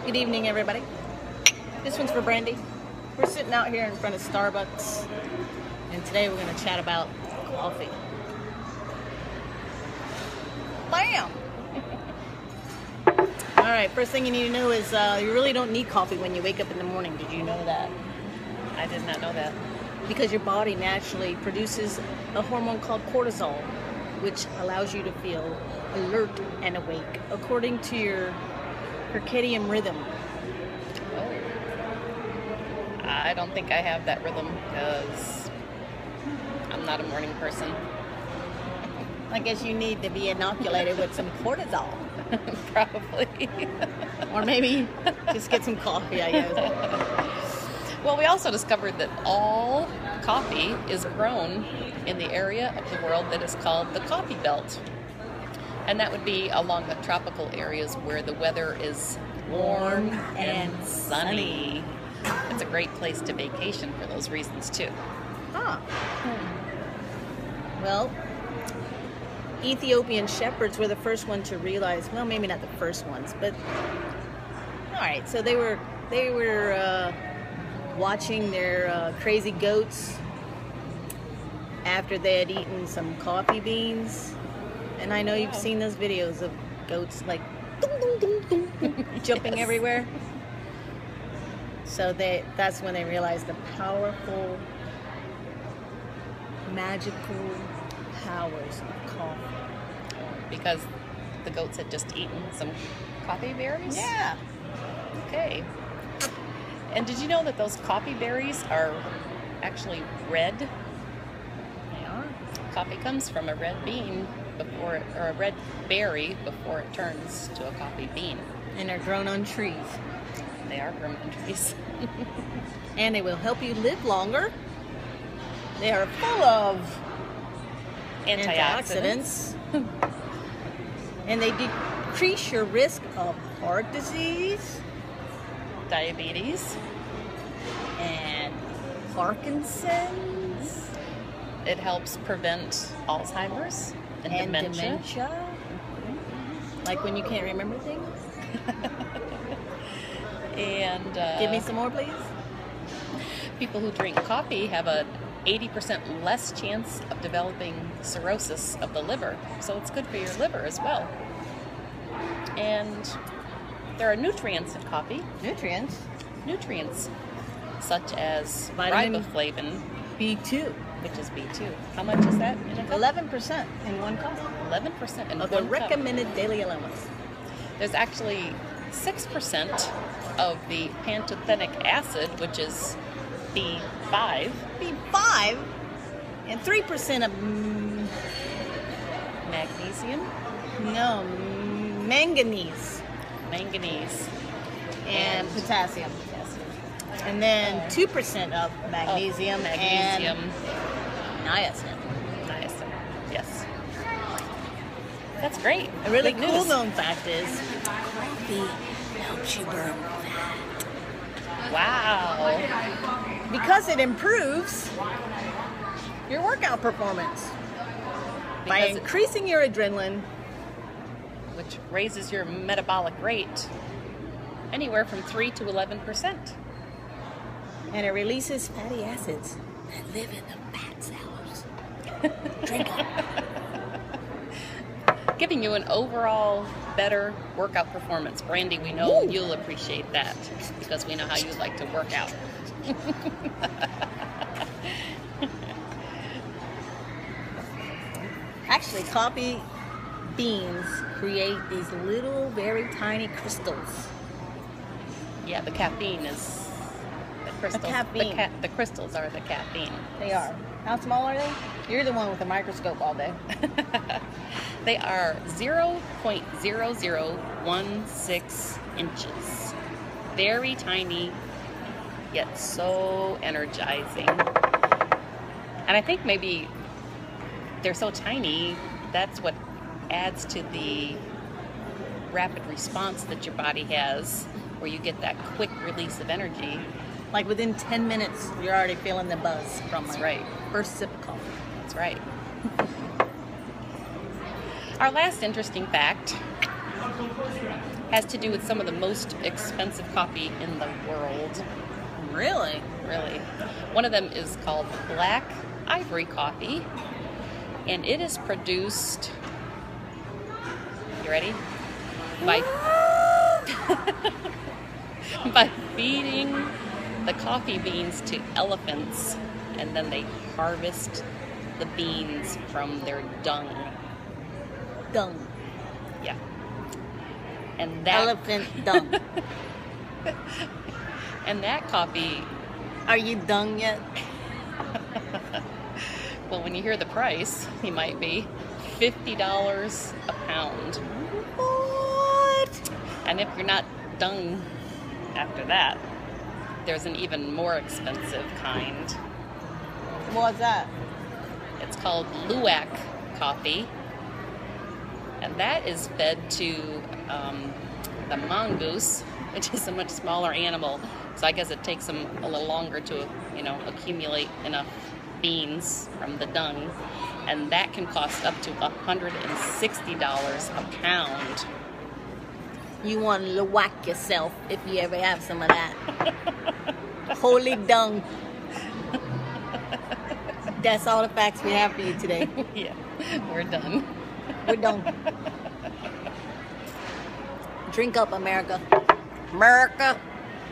Good evening, everybody. This one's for Brandy. We're sitting out here in front of Starbucks, and today we're going to chat about coffee. Bam! All right, first thing you need to know is you really don't need coffee when you wake up in the morning. Did you know that? I did not know that. Because your body naturally produces a hormone called cortisol, which allows you to feel alert and awake according to your circadian rhythm. Oh. I don't think I have that rhythm because I'm not a morning person. I guess you need to be inoculated with some cortisol. Probably. Or maybe just get some coffee, I guess. Well, we also discovered that all coffee is grown in the area of the world that is called the coffee belt. And that would be along the tropical areas where the weather is warm and sunny. It's a great place to vacation for those reasons too. Huh. Well, Ethiopian shepherds were the first one to realize, well, maybe not the first ones, but all right, so they were watching their crazy goats after they had eaten some coffee beans. And I know you've seen those videos of goats like jumping everywhere. So that's when they realized the powerful, magical powers of coffee. Because the goats had just eaten some coffee berries? Yeah. Okay. And did you know that those coffee berries are actually red? They are. Coffee comes from a red bean or a red berry before it turns to a coffee bean. And they're grown on trees. They are grown on trees. And they will help you live longer. They are full of antioxidants. And they decrease your risk of heart disease, Diabetes. and Parkinson's, It helps prevent Alzheimer's and dementia. Like when you can't remember things. And Give me some more, please. people who drink coffee have a 80% less chance of developing cirrhosis of the liver. So it's good for your liver as well. And there are nutrients in coffee. Nutrients such as Vitamin riboflavin, B2. which is B2. How much is that in a cup? 11% in one cup 11% in of one the cup. recommended daily allowance. There's actually 6% of the pantothenic acid, which is B5. B5 and 3% of Magnesium, manganese manganese, and potassium. yes, And then 2% of magnesium, magnesium, and niacin. niacin. Yes, that's great. A really Good cool news. known fact is coffee helps you burn fat. Wow. Because it improves your workout performance by Because increasing your adrenaline, which raises your metabolic rate anywhere from 3 to 11%. and it releases fatty acids that live in the fat cells. Drink it. Giving you an overall better workout performance. Brandy, we know you'll appreciate that because we know how you like to work out. Actually, coffee beans create these little, very tiny crystals. Yeah, the caffeine is the crystals. caffeine. The crystals are the caffeine. They are. How small are they? You're the one with the microscope all day. They are 0.0016 inches. Very tiny, yet so energizing. And I think maybe they're so tiny, that's what adds to the rapid response that your body has, where you get that quick release of energy. Like within 10 minutes, you're already feeling the buzz from That's my right. first sip of coffee. That's right. Our last interesting fact Has to do with some of the most expensive coffee in the world. Really? Really. One of them is called Black Ivory Coffee, and it is produced, you ready? By by feeding the coffee beans to elephants, and then they harvest the beans from their dung. Dung. Yeah. And that Elephant dung. and that coffee, Are you dung yet? well, when you hear the price, you might be $50 a pound. What? And if you're not dung after that, there's an even more expensive kind. What's that? It's called luwak coffee, and that is fed to the mongoose, which is a much smaller animal. So I guess it takes them a little longer to, accumulate enough beans from the dung, and that can cost up to $160 a pound. You want to whack yourself if you ever have some of that. Holy dung. That's all the facts we have for you today. Yeah, we're done. We're done. Drink up, America. America.